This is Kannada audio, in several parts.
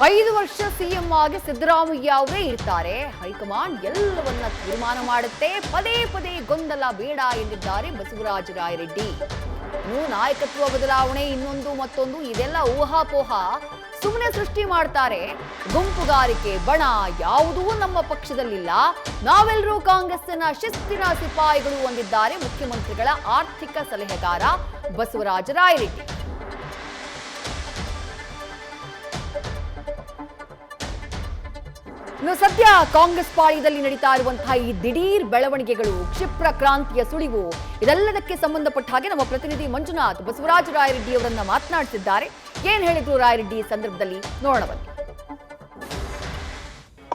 5 ವರ್ಷ ಸಿಎಂ ಆಗಿ ಸಿದ್ದರಾಮಯ್ಯ ಅವರೇ ಇರ್ತಾರೆ. ಹೈಕಮಾಂಡ್ ಎಲ್ಲವನ್ನ ತೀರ್ಮಾನ ಮಾಡುತ್ತೆ. ಪದೇ ಪದೇ ಗೊಂದಲ ಬೇಡ ಎಂದಿದ್ದಾರೆ ಬಸವರಾಜ ರಾಯರೆಡ್ಡಿ. ಇನ್ನು ನಾಯಕತ್ವ ಬದಲಾವಣೆ ಇನ್ನೊಂದು ಮತ್ತೊಂದು ಇದೆಲ್ಲ ಊಹಾಪೋಹ, ಸುಮ್ಮನೆ ಸೃಷ್ಟಿ ಮಾಡ್ತಾರೆ. ಗುಂಪುಗಾರಿಕೆ ಬಣ ಯಾವುದೂ ನಮ್ಮ ಪಕ್ಷದಲ್ಲಿಲ್ಲ. ನಾವೆಲ್ಲರೂ ಕಾಂಗ್ರೆಸ್ಸಿನ ಶಿಸ್ತಿನ ಸಿಪಾಯಿಗಳು ಎಂದಿದ್ದಾರೆ ಮುಖ್ಯಮಂತ್ರಿಗಳ ಆರ್ಥಿಕ ಸಲಹೆಗಾರ ಬಸವರಾಜ ರಾಯರೆಡ್ಡಿ. ಇನ್ನು ಸದ್ಯ ಕಾಂಗ್ರೆಸ್ ಪಾಳ್ಯದಲ್ಲಿ ನಡೀತಾ ಇರುವಂತಹ ಈ ದಿಢೀರ್ ಬೆಳವಣಿಗೆಗಳು, ಕ್ಷಿಪ್ರ ಕ್ರಾಂತಿಯ ಸುಳಿವು, ಇದೆಲ್ಲದಕ್ಕೆ ಸಂಬಂಧಪಟ್ಟ ಹಾಗೆ ನಮ್ಮ ಪ್ರತಿನಿಧಿ ಮಂಜುನಾಥ್ ಬಸವರಾಜ ರಾಯರೆಡ್ಡಿ ಅವರನ್ನ ಮಾತನಾಡಿಸಿದ್ದಾರೆ. ಏನ್ ಹೇಳಿದ್ರು ರಾಯರೆಡ್ಡಿ ಈ ಸಂದರ್ಭದಲ್ಲಿ ನೋಡೋಣ ಬನ್ನಿ.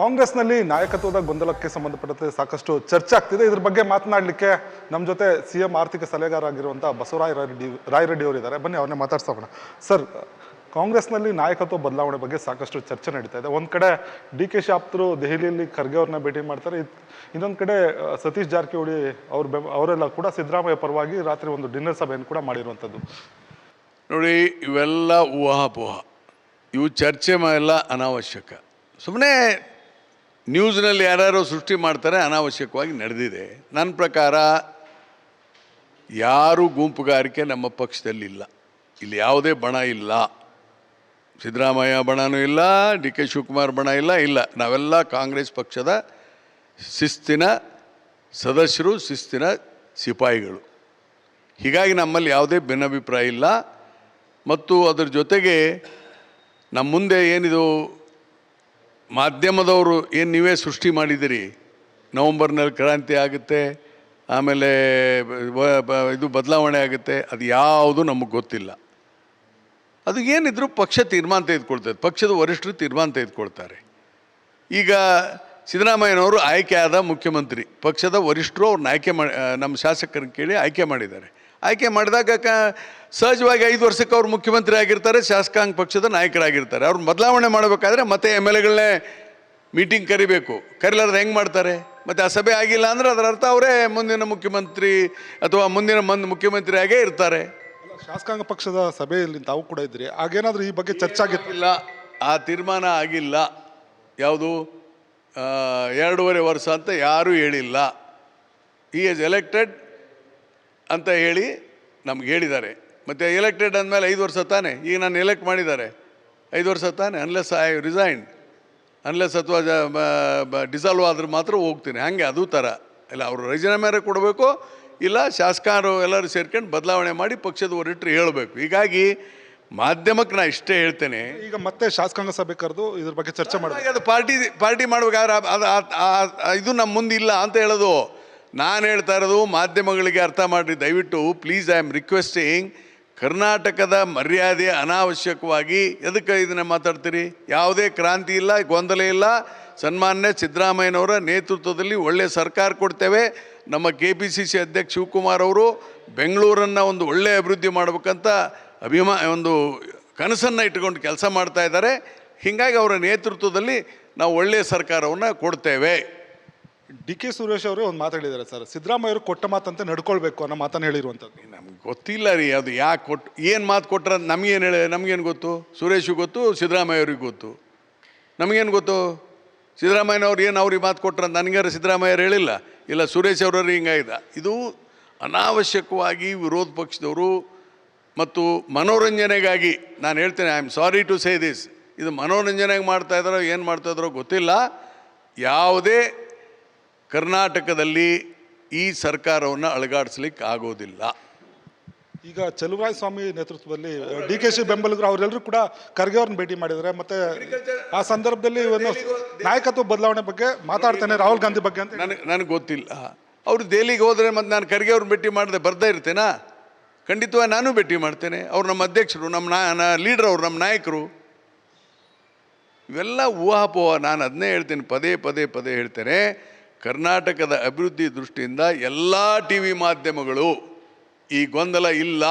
ಕಾಂಗ್ರೆಸ್ನಲ್ಲಿ ನಾಯಕತ್ವದ ಗೊಂದಲಕ್ಕೆ ಸಂಬಂಧಪಟ್ಟಂತೆ ಸಾಕಷ್ಟು ಚರ್ಚೆ ಆಗ್ತಿದೆ. ಇದ್ರ ಬಗ್ಗೆ ಮಾತನಾಡಲಿಕ್ಕೆ ನಮ್ಮ ಜೊತೆ ಸಿಎಂ ಆರ್ಥಿಕ ಸಲಹೆಗಾರ ಆಗಿರುವಂತಹ ಬಸವರಾಜ ರಾಯರೆಡ್ಡಿ ಅವರು ಇದ್ದಾರೆ. ಬನ್ನಿ ಅವ್ರನ್ನೇ ಮಾತಾಡ್ಸೋಣ. ಸರ್, ಕಾಂಗ್ರೆಸ್ನಲ್ಲಿ ನಾಯಕತ್ವ ಬದಲಾವಣೆ ಬಗ್ಗೆ ಸಾಕಷ್ಟು ಚರ್ಚೆ ನಡೀತಾ ಇದೆ. ಒಂದು ಕಡೆ ಡಿ.ಕೆ. ಆಪ್ತರು ದೆಹಲಿಯಲ್ಲಿ ಖರ್ಗೆ ಅವ್ರನ್ನ ಭೇಟಿ ಮಾಡ್ತಾರೆ. ಇನ್ನೊಂದು ಕಡೆ ಸತೀಶ್ ಜಾರಕಿಹೊಳಿ ಅವರೆಲ್ಲ ಕೂಡ ಸಿದ್ದರಾಮಯ್ಯ ಪರವಾಗಿ ರಾತ್ರಿ ಒಂದು ಡಿನ್ನರ್ ಸಭೆಯನ್ನು ಕೂಡ ಮಾಡಿರುವಂಥದ್ದು. ನೋಡಿ, ಇವೆಲ್ಲ ಊಹಾಪೋಹ, ಇವು ಚರ್ಚೆ ಎಲ್ಲ ಅನಾವಶ್ಯಕ. ಸುಮ್ಮನೆ ನ್ಯೂಸ್ನಲ್ಲಿ ಯಾರ್ಯಾರೋ ಸೃಷ್ಟಿ ಮಾಡ್ತಾರೆ, ಅನಾವಶ್ಯಕವಾಗಿ ನಡೆದಿದೆ. ನನ್ನ ಪ್ರಕಾರ ಯಾರು ಗುಂಪುಗಾರಿಕೆ ನಮ್ಮ ಪಕ್ಷದಲ್ಲಿಲ್ಲ. ಇಲ್ಲಿ ಯಾವುದೇ ಬಣ ಇಲ್ಲ. ಸಿದ್ದರಾಮಯ್ಯ ಬಣನೂ ಇಲ್ಲ, ಡಿ.ಕೆ. ಶಿವಕುಮಾರ್ ಬಣ ಇಲ್ಲ. ನಾವೆಲ್ಲ ಕಾಂಗ್ರೆಸ್ ಪಕ್ಷದ ಶಿಸ್ತಿನ ಸದಸ್ಯರು, ಶಿಸ್ತಿನ ಸಿಪಾಯಿಗಳು. ಹೀಗಾಗಿ ನಮ್ಮಲ್ಲಿ ಯಾವುದೇ ಭಿನ್ನಾಭಿಪ್ರಾಯ ಇಲ್ಲ. ಮತ್ತು ಅದರ ಜೊತೆಗೆ ನಮ್ಮ ಮುಂದೆ ಏನಿದು ಮಾಧ್ಯಮದವರು ಏನು ನೀವೇ ಸೃಷ್ಟಿ ಮಾಡಿದಿರಿ, ನವಂಬರ್ನಲ್ಲಿ ಕ್ರಾಂತಿ ಆಗುತ್ತೆ, ಆಮೇಲೆ ಇದು ಬದಲಾವಣೆ ಆಗುತ್ತೆ, ಅದು ಯಾವುದು ನಮಗೆ ಗೊತ್ತಿಲ್ಲ. ಅದು ಏನಿದ್ರು ಪಕ್ಷ ತೀರ್ಮಾನ ತೆಗೆದುಕೊಳ್ತದೆ, ಪಕ್ಷದ ವರಿಷ್ಠರು ತೀರ್ಮಾನ ತೆಗೆದುಕೊಳ್ತಾರೆ. ಈಗ ಸಿದ್ದರಾಮಯ್ಯನವರು ಆಯ್ಕೆ ಆದ ಮುಖ್ಯಮಂತ್ರಿ, ಪಕ್ಷದ ವರಿಷ್ಠರು ಅವ್ರನ್ನ ಆಯ್ಕೆ ಮಾಡಿ, ನಮ್ಮ ಶಾಸಕರನ್ನ ಕೇಳಿ ಆಯ್ಕೆ ಮಾಡಿದ್ದಾರೆ. ಆಯ್ಕೆ ಮಾಡಿದಾಗ ಸಹಜವಾಗಿ 5 ವರ್ಷಕ್ಕೆ ಅವ್ರು ಮುಖ್ಯಮಂತ್ರಿ ಆಗಿರ್ತಾರೆ, ಶಾಸಕಾಂಗ ಪಕ್ಷದ ನಾಯಕರಾಗಿರ್ತಾರೆ. ಅವ್ರನ್ನ ಬದಲಾವಣೆ ಮಾಡಬೇಕಾದ್ರೆ ಮತ್ತೆ MLAಗಳನ್ನೇ ಮೀಟಿಂಗ್ ಕರಿಬೇಕು. ಕರಿಲಾರ್ದು ಹೆಂಗೆ ಮಾಡ್ತಾರೆ? ಮತ್ತು ಆ ಸಭೆ ಆಗಿಲ್ಲ ಅಂದರೆ ಅದರ ಅರ್ಥ ಅವರೇ ಮುಂದಿನ ಮುಖ್ಯಮಂತ್ರಿ ಅಥವಾ ಮುಂದಿನ ಮುಖ್ಯಮಂತ್ರಿ ಆಗೇ ಇರ್ತಾರೆ. ಶಾಸಕಾಂಗ ಪಕ್ಷದ ಸಭೆಯಲ್ಲಿ ತಾವು ಕೂಡ ಇದ್ರಿ, ಆಗೇನಾದರೂ ಈ ಬಗ್ಗೆ ಚರ್ಚೆ ಆಗಿಲ್ಲ? ಆ ತೀರ್ಮಾನ ಆಗಿಲ್ಲ. ಯಾವುದು 2.5 ವರ್ಷ ಅಂತ ಯಾರೂ ಹೇಳಿಲ್ಲ. ಹಿ ಈಸ್ ಎಲೆಕ್ಟೆಡ್ ಅಂತ ಹೇಳಿ ನಮ್ಗೆ ಹೇಳಿದ್ದಾರೆ. ಮತ್ತು ಎಲೆಕ್ಟೆಡ್ ಅಂದಮೇಲೆ 5 ವರ್ಷ ತಾನೆ. ಈಗ ನಾನು ಎಲೆಕ್ಟ್ ಮಾಡಿದ್ದಾರೆ 5 ವರ್ಷ ತಾನೆ. ಅನ್ಲೆಸ್ ಐ ರಿಸೈನ್, ಅನ್ಲೆಸ್ ಅಥವಾ ಡಿಸಾಲ್ವ್ ಆದ್ರೆ ಮಾತ್ರ ಹೋಗ್ತೀನಿ. ಹಾಗೆ ಅದು ಥರ ಇಲ್ಲ. ಅವರು ರಾಜೀನಾಮೆ ಕೊಡಬೇಕು, ಇಲ್ಲ ಶಾಸಕರು ಎಲ್ಲರೂ ಸೇರ್ಕೊಂಡು ಬದಲಾವಣೆ ಮಾಡಿ ಪಕ್ಷದ ವರಿಷ್ಠರು ಹೇಳಬೇಕು. ಹೀಗಾಗಿ ಮಾಧ್ಯಮಕ್ಕೆ ನಾನು ಇಷ್ಟೇ ಹೇಳ್ತೇನೆ, ಈಗ ಮತ್ತೆ ಶಾಸಕಾಂಗ ಸಭೆ ಕರೆದು ಇದ್ರ ಬಗ್ಗೆ ಚರ್ಚೆ ಮಾಡಬೇಕು. ಅದು ಪಾರ್ಟಿ ಮಾಡ್ಬೇಕಾದ್ರೆ ಇದು ನಮ್ಮ ಮುಂದೆ ಇಲ್ಲ ಅಂತ ಹೇಳೋದು. ನಾನು ಹೇಳ್ತಾ ಇರೋದು ಮಾಧ್ಯಮಗಳಿಗೆ ಅರ್ಥ ಮಾಡಿರಿ ದಯವಿಟ್ಟು. ಪ್ಲೀಸ್, ಐ ಆಮ್ ರಿಕ್ವೆಸ್ಟಿಂಗ್, ಕರ್ನಾಟಕದ ಮರ್ಯಾದೆ ಅನಾವಶ್ಯಕವಾಗಿ ಎದಕ್ಕೆ ಇದನ್ನು ಮಾತಾಡ್ತೀರಿ? ಯಾವುದೇ ಕ್ರಾಂತಿ ಇಲ್ಲ, ಗೊಂದಲ ಇಲ್ಲ. ಸನ್ಮಾನ್ಯ ಸಿದ್ದರಾಮಯ್ಯನವರ ನೇತೃತ್ವದಲ್ಲಿ ಒಳ್ಳೆಯ ಸರ್ಕಾರ ಕೊಡ್ತೇವೆ. ನಮ್ಮ KPCC ಅಧ್ಯಕ್ಷ ಶಿವಕುಮಾರ್ ಅವರು ಬೆಂಗಳೂರನ್ನು ಒಂದು ಒಳ್ಳೆಯ ಅಭಿವೃದ್ಧಿ ಮಾಡಬೇಕಂತ ಒಂದು ಕನಸನ್ನು ಇಟ್ಕೊಂಡು ಕೆಲಸ ಮಾಡ್ತಾ ಇದ್ದಾರೆ. ಹೀಗಾಗಿ ಅವರ ನೇತೃತ್ವದಲ್ಲಿ ನಾವು ಒಳ್ಳೆಯ ಸರ್ಕಾರವನ್ನು ಕೊಡ್ತೇವೆ. ಡಿ.ಕೆ. ಸುರೇಶ್ ಅವರು ಒಂದು ಮಾತಾಡಿದ್ದಾರೆ ಸರ್, ಸಿದ್ದರಾಮಯ್ಯ ಅವರು ಕೊಟ್ಟ ಮಾತಂತೆ ನಡ್ಕೊಳ್ಬೇಕು ಅನ್ನೋ ಮಾತನ್ನು ಹೇಳಿರುವಂಥದ್ದು. ನಮ್ಗೆ ಗೊತ್ತಿಲ್ಲ ರೀ ಅದು ಯಾಕೆ ಕೊಟ್ಟು, ಏನು ಮಾತು ಕೊಟ್ಟರೆ ನಮಗೇನು ಗೊತ್ತು? ಸುರೇಶಿಗೆ ಗೊತ್ತು, ಸಿದ್ದರಾಮಯ್ಯ ಅವ್ರಿಗೆ ಗೊತ್ತು. ನಮಗೇನು ಗೊತ್ತು? ಸಿದ್ದರಾಮಯ್ಯನವ್ರು ಏನು ಅವ್ರಿಗೆ ಮಾತು ಕೊಟ್ರಂತ ನನಗಾರ ಸಿದ್ದರಾಮಯ್ಯರು ಹೇಳಿಲ್ಲ, ಇಲ್ಲ ಸುರೇಶ್ ಅವರವ್ರು ಹಿಂಗಾಗಿದೆ. ಇದು ಅನಾವಶ್ಯಕವಾಗಿ ವಿರೋಧ ಪಕ್ಷದವರು ಮತ್ತು ಮನೋರಂಜನೆಗಾಗಿ ನಾನು ಹೇಳ್ತೇನೆ, I am sorry to say this, ಇದು ಮನೋರಂಜನೆಗೆ ಮಾಡ್ತಾಯಿದ್ದಾರೋ ಏನು ಮಾಡ್ತಾಯಿದ್ದಾರೋ ಗೊತ್ತಿಲ್ಲ. ಯಾವುದೇ ಕರ್ನಾಟಕದಲ್ಲಿ ಈ ಸರ್ಕಾರವನ್ನು ಅಳಗಾಡಿಸ್ಲಿಕ್ಕೆ ಆಗೋದಿಲ್ಲ. ಈಗ ಚಲುವರಾಯ ಸ್ವಾಮಿ ನೇತೃತ್ವದಲ್ಲಿ ಡಿ.ಕೆ. ಬೆಂಬಲಿಗರು ಅವರೆಲ್ಲರೂ ಕೂಡ ಖರ್ಗೆ ಅವ್ರನ್ನ ಭೇಟಿ ಮಾಡಿದ್ದಾರೆ. ಮತ್ತೆ ಆ ಸಂದರ್ಭದಲ್ಲಿ ನಾಯಕತ್ವ ಬದಲಾವಣೆ ಬಗ್ಗೆ ಮಾತಾಡ್ತೇನೆ, ರಾಹುಲ್ ಗಾಂಧಿ ಬಗ್ಗೆ ಅಂತ. ನನಗೆ ಗೊತ್ತಿಲ್ಲ. ಅವರು ದೆಹಲಿಗೆ ಹೋದರೆ ಮತ್ತು ನಾನು ಖರ್ಗೆ ಅವ್ರನ್ನ ಭೇಟಿ ಮಾಡಿದೆ ಬರ್ತಾ ಇರ್ತೇನಾ? ಖಂಡಿತವಾಗಿ ನಾನು ಭೇಟಿ ಮಾಡ್ತೇನೆ. ಅವ್ರು ನಮ್ಮ ಅಧ್ಯಕ್ಷರು, ನಮ್ಮ ಲೀಡರ್, ಅವರು ನಮ್ಮ ನಾಯಕರು. ಇವೆಲ್ಲ ಊಹಾಪೋಹ. ನಾನು ಅದನ್ನೇ ಹೇಳ್ತೇನೆ, ಪದೇ ಹೇಳ್ತೇನೆ. ಕರ್ನಾಟಕದ ಅಭಿವೃದ್ಧಿ ದೃಷ್ಟಿಯಿಂದ ಎಲ್ಲ TV ಮಾಧ್ಯಮಗಳು ಈ ಗೊಂದಲ ಇಲ್ಲ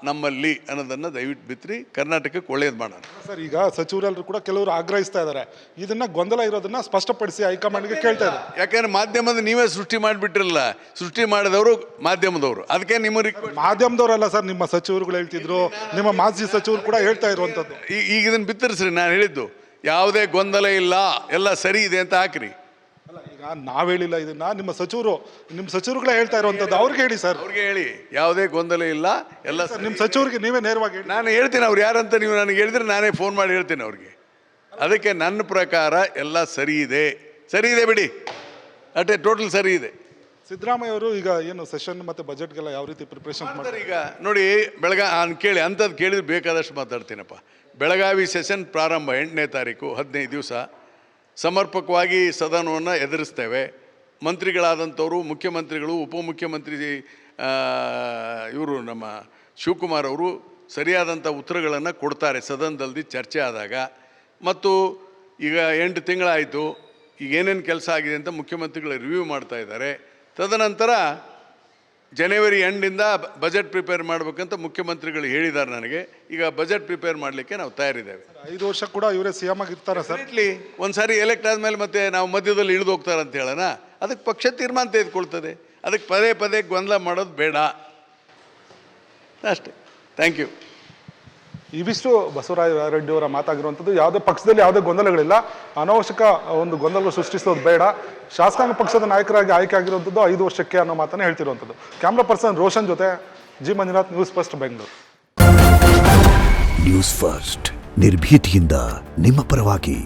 ನಮ್ಮಲ್ಲಿ ಅನ್ನೋದನ್ನು ದಯವಿಟ್ಟು ಬಿತ್ತರಿ, ಕರ್ನಾಟಕಕ್ಕೆ ಒಳ್ಳೇದು ಮಾಡೋಣ. ಸರ್, ಈಗ ಸಚಿವರೆಲ್ಲರೂ ಕೂಡ ಕೆಲವರು ಆಗ್ರಹಿಸ್ತಾ ಇದ್ದಾರೆ, ಇದನ್ನ ಗೊಂದಲ ಇರೋದನ್ನ ಸ್ಪಷ್ಟಪಡಿಸಿ ಹೈಕಮಾಂಡ್ಗೆ ಕೇಳ್ತಾ ಇದ್ದಾರೆ. ಯಾಕಂದ್ರೆ ಮಾಧ್ಯಮದ ನೀವೇ ಸೃಷ್ಟಿ ಮಾಡಿಬಿಟ್ರಲ್ಲ, ಸೃಷ್ಟಿ ಮಾಡಿದವರು ಮಾಧ್ಯಮದವರು. ಅದಕ್ಕೆ ನಿಮ್ಮ ಮಾಧ್ಯಮದವರಲ್ಲ ಸರ್, ನಿಮ್ಮ ಸಚಿವರುಗಳು ಹೇಳ್ತಿದ್ರು, ನಿಮ್ಮ ಮಾಜಿ ಸಚಿವರು ಕೂಡ ಹೇಳ್ತಾ ಇರುವಂಥದ್ದು. ಈಗ ಇದನ್ನು ಬಿತ್ತರಿಸ್ರಿ. ನಾನು ಹೇಳಿದ್ದು ಯಾವುದೇ ಗೊಂದಲ ಇಲ್ಲ, ಎಲ್ಲ ಸರಿ ಇದೆ ಅಂತ ಹಾಕ್ರಿ. ಅಲ್ಲ, ಈಗ ನಾವ್ ಹೇಳಿಲ್ಲ ಇದನ್ನ, ನಿಮ್ಮ ಸಚಿವರುಗಳೇ ಹೇಳ್ತಾ ಇರುವಂತದ್ದು, ಅವ್ರಿಗೆ ಹೇಳಿ ಸರ್. ಅವ್ರಿಗೆ ಹೇಳಿ ಯಾವುದೇ ಗೊಂದಲ ಇಲ್ಲ, ಎಲ್ಲ ಸರ್, ನಿಮ್ಮ ಸಚಿವರಿಗೆ ನೀವೇ ನೇರವಾಗಿ ಹೇಳಿ. ನಾನು ಹೇಳ್ತೀನಿ ಅವ್ರು ಯಾರಂತ ನೀವು ನನಗೆ ಹೇಳಿದ್ರೆ ನಾನೇ ಫೋನ್ ಮಾಡಿ ಹೇಳ್ತೀನಿ ಅವ್ರಿಗೆ. ಅದಕ್ಕೆ ನನ್ನ ಪ್ರಕಾರ ಎಲ್ಲ ಸರಿ ಇದೆ ಬಿಡಿ, ಅಷ್ಟೇ, ಟೋಟಲ್ ಸರಿ ಇದೆ. ಸಿದ್ದರಾಮಯ್ಯ ಅವರು ಈಗ ಏನು ಸೆಷನ್ ಮತ್ತೆ ಬಜೆಟ್ಗೆಲ್ಲ ಯಾವ ರೀತಿ ಪ್ರಿಪರೇಷನ್ ಮಾಡ್ತಾರೆ? ಈಗ ನೋಡಿ, ಕೇಳಿ ಅಂಥದ್ದು ಕೇಳಿದ್ರೆ ಬೇಕಾದಷ್ಟು ಮಾತಾಡ್ತೀನಪ್ಪ. ಬೆಳಗಾವಿ ಸೆಷನ್ ಪ್ರಾರಂಭ 8ನೇ ತಾರೀಕು, 15 ದಿವಸ ಸಮರ್ಪಕವಾಗಿ ಸದನವನ್ನು ಎದುರಿಸ್ತೇವೆ. ಮಂತ್ರಿಗಳಾದಂಥವರು, ಮುಖ್ಯಮಂತ್ರಿಗಳು, ಉಪಮುಖ್ಯಮಂತ್ರಿ ಇವರು ನಮ್ಮ ಶಿವಕುಮಾರ್ ಅವರು ಸರಿಯಾದಂಥ ಉತ್ತರಗಳನ್ನು ಕೊಡ್ತಾರೆ ಸದನದಲ್ಲಿ ಚರ್ಚೆ ಆದಾಗ. ಮತ್ತು ಈಗ 8 ತಿಂಗಳಾಯಿತು, ಈಗ ಏನೇನು ಕೆಲಸ ಆಗಿದೆ ಅಂತ ಮುಖ್ಯಮಂತ್ರಿಗಳು ರಿವ್ಯೂ ಮಾಡ್ತಾ ಇದ್ದಾರೆ. ತದನಂತರ ಜನವರಿ ಎಂಡಿಂದ ಬಜೆಟ್ ಪ್ರಿಪೇರ್ ಮಾಡಬೇಕಂತ ಮುಖ್ಯಮಂತ್ರಿಗಳು ಹೇಳಿದ್ದಾರೆ ನನಗೆ. ಈಗ ಬಜೆಟ್ ಪ್ರಿಪೇರ್ ಮಾಡಲಿಕ್ಕೆ ನಾವು ತಯಾರಿದ್ದೇವೆ. 5 ವರ್ಷ ಕೂಡ ಇವರೇ ಸಿಎಂ ಆಗಿರ್ತಾರೆ ಸರ್. ಒಂದು ಸಾರಿ ಎಲೆಕ್ಟ್ ಆದಮೇಲೆ ಮತ್ತೆ ನಾವು ಮಧ್ಯದಲ್ಲಿ ಇಳಿದು ಹೋಗ್ತಾರೆ ಅಂತ ಹೇಳೋಣ. ಅದಕ್ಕೆ ಪಕ್ಷ ತೀರ್ಮಾನ ತೆಗೆದುಕೊಳ್ತದೆ. ಅದಕ್ಕೆ ಪದೇ ಗೊಂದಲ ಮಾಡೋದು ಬೇಡ ಅಷ್ಟೇ. Thank you. ಇವಿಷ್ಟು ಬಸವರಾಜ ರೆಡ್ಡಿ ಅವರ ಮಾತಾಗಿರುವಂಥದ್ದು. ಯಾವುದೇ ಪಕ್ಷದಲ್ಲಿ ಯಾವುದೇ ಗೊಂದಲಗಳಿಲ್ಲ, ಅನಾವಶ್ಯಕ ಒಂದು ಗೊಂದಲ ಸೃಷ್ಟಿಸೋದು ಬೇಡ. ಶಾಸಕಾಂಗ ಪಕ್ಷದ ನಾಯಕರಾಗಿ ಆಯ್ಕೆ ಆಗಿರುವಂಥದ್ದು 5 ವರ್ಷಕ್ಕೆ ಅನ್ನೋ ಮಾತನ್ನು ಹೇಳ್ತಿರುವಂಥದ್ದು. ಕ್ಯಾಮ್ರಾ ಪರ್ಸನ್ ರೋಷನ್ ಜೊತೆ G Manjunath, news first, Bengaluru. News first, ನಿರ್ಭೀತಿಯಿಂದ ನಿಮ್ಮ ಪರವಾಗಿ.